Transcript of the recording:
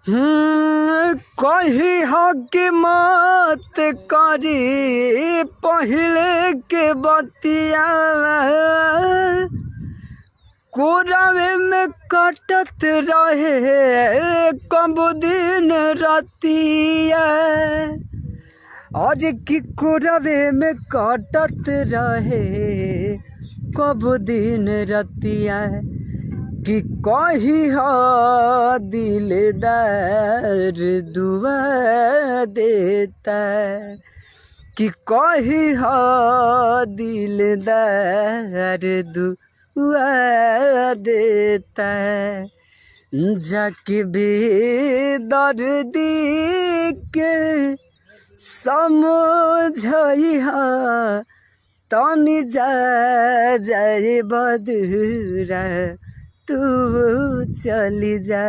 कही हो कि मत करी पहले के बतिया कोरावे में कटत रहे कब दिन रातिया आज की कोरावे में कटत रहे कब दिन रातिया कि कही हो दिलदार दुआ देता कि कही हो दिलदार दुआ देता जाके बेदर्दी के समझइहा तनी जाए बदरा तू चली जा।